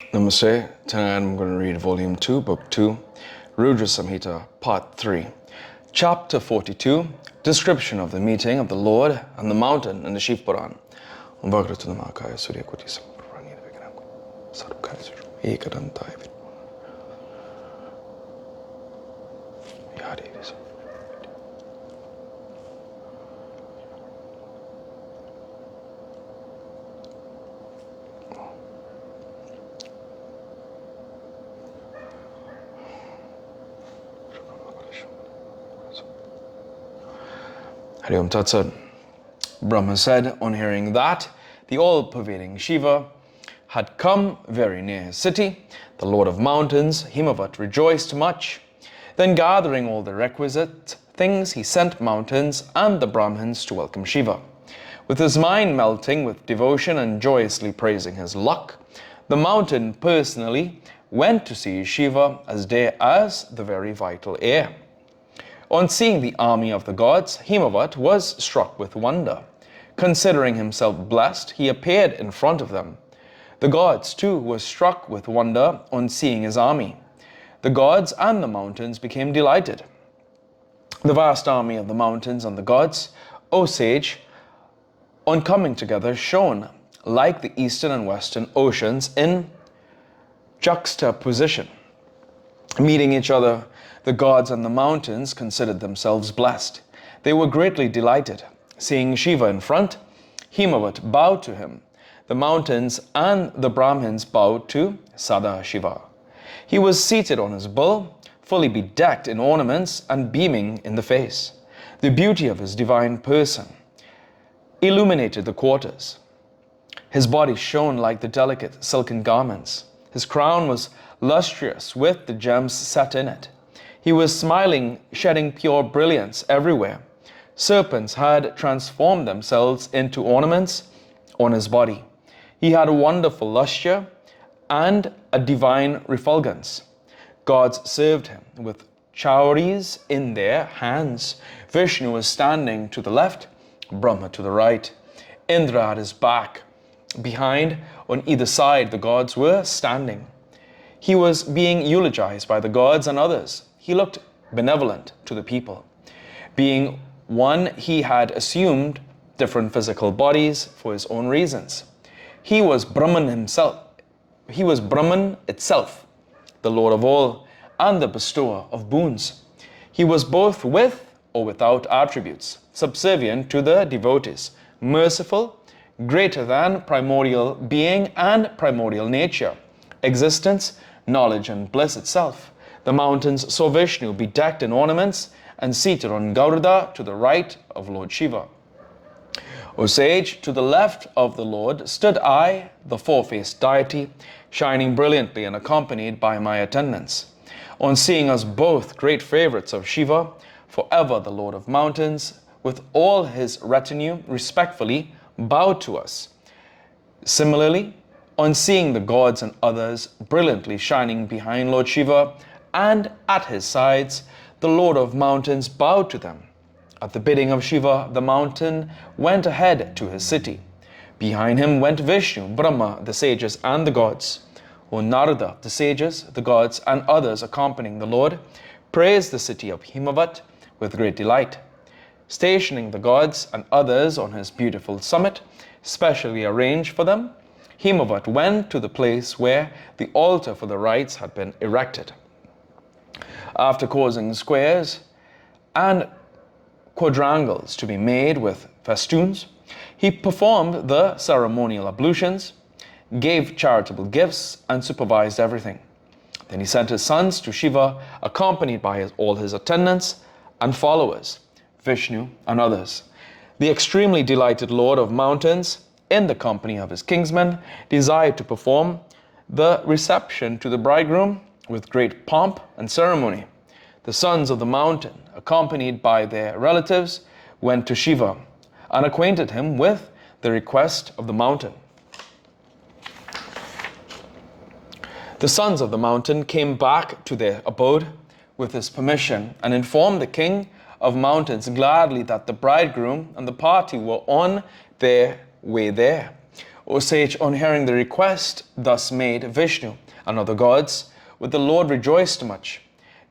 Namaste. Tonight I'm going to read Volume 2, Book 2, Rudra Samhita, Part 3, Chapter 42, Description of the Meeting of the Lord and the Mountain in the Shiva Puran. Hari Om Tat Sat. Brahma said, on hearing that the all-pervading Shiva had come very near his city, the Lord of Mountains, Himavat, rejoiced much. Then gathering all the requisite things, he sent mountains and the Brahmins to welcome Shiva. With his mind melting with devotion and joyously praising his luck, the mountain personally went to see Shiva as dear as the very vital air. On seeing the army of the gods, Himavat was struck with wonder. Considering himself blessed, he appeared in front of them. The gods, too, were struck with wonder on seeing his army. The gods and the mountains became delighted. The vast army of the mountains and the gods, O sage, on coming together shone like the eastern and western oceans in juxtaposition. Meeting each other, the gods and the mountains considered themselves blessed. They were greatly delighted. Seeing Shiva in front, Himavat bowed to him. The mountains and the Brahmins bowed to Sada Shiva. He was seated on his bull, fully bedecked in ornaments and beaming in the face. The beauty of his divine person illuminated the quarters. His body shone like the delicate silken garments. His crown was lustrous with the gems set in it. He was smiling, shedding pure brilliance everywhere. Serpents had transformed themselves into ornaments on his body. He had a wonderful lustre and a divine refulgence. Gods served him with chauris in their hands. Vishnu was standing to the left, Brahma to the right. Indra at his back. Behind, on either side, the gods were standing. He was being eulogized by the gods and others. He looked benevolent to the people. Being one, he had assumed different physical bodies for his own reasons. He was Brahman himself. He was Brahman itself, the Lord of all, and the bestower of boons. He was both with or without attributes, subservient to the devotees, merciful, greater than primordial being and primordial nature, existence, knowledge and bliss itself. The mountains saw Vishnu bedecked in ornaments and seated on Garuda to the right of Lord Shiva. O sage, to the left of the Lord stood I, the four-faced deity, shining brilliantly and accompanied by my attendants. On seeing us both great favorites of Shiva, forever the Lord of Mountains, with all his retinue respectfully bowed to us. Similarly, on seeing the gods and others brilliantly shining behind Lord Shiva and at his sides, the Lord of Mountains bowed to them. At the bidding of Shiva, the mountain went ahead to his city. Behind him went Vishnu, Brahma, the sages, and the gods. O Narada, the sages, the gods, and others accompanying the Lord, praised the city of Himavat with great delight. Stationing the gods and others on his beautiful summit, specially arranged for them, Himavat went to the place where the altar for the rites had been erected. After causing squares and quadrangles to be made with festoons, he performed the ceremonial ablutions, gave charitable gifts, and supervised everything. Then he sent his sons to Shiva, accompanied by all his attendants and followers, Vishnu and others. The extremely delighted Lord of Mountains, in the company of his kinsmen, desired to perform the reception to the bridegroom with great pomp and ceremony. The sons of the mountain, accompanied by their relatives, went to Shiva and acquainted him with the request of the mountain. The sons of the mountain came back to their abode with his permission and informed the king of mountains gladly that the bridegroom and the party were on their way there. O sage, on hearing the request thus made, Vishnu and other gods, with the Lord rejoiced much.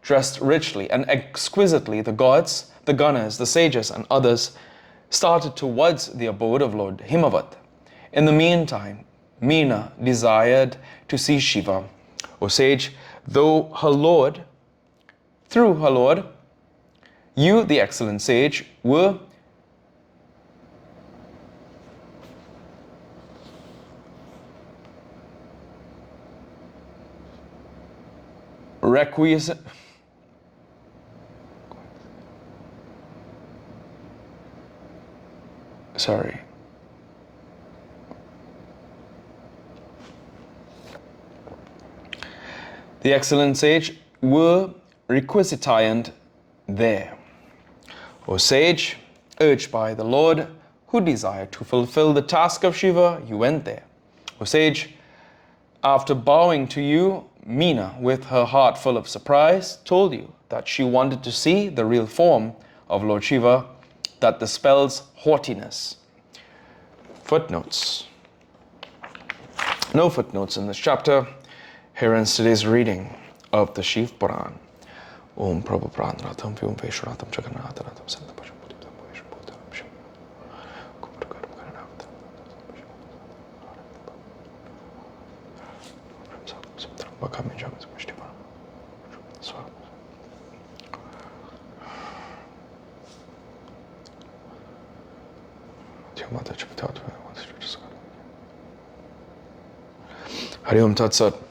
Dressed richly and exquisitely, the gods, the gunners, the sages, and others started towards the abode of Lord Himavat. In the meantime, Meena desired to see Shiva. O sage, through her Lord, you, the excellent sage, were requisite. Sorry. The excellent sage were requisitioned there. O sage, urged by the Lord, who desired to fulfill the task of Shiva, you went there. O sage, after bowing to you, Meena, with her heart full of surprise, told you that she wanted to see the real form of Lord Shiva that dispels haughtiness. Footnotes. No footnotes in this chapter. Here ends today's reading of the Shiva Puran. Om Prabhu Pran Ratham Vyom Veshwaratham Jagannath Ratham Santapasham Pudiptam Veshwaratham Bhisham Kumarakaram Karanatham Samtram Bakam Jamas Mishtiman Swam. Hari Om Tat Sat.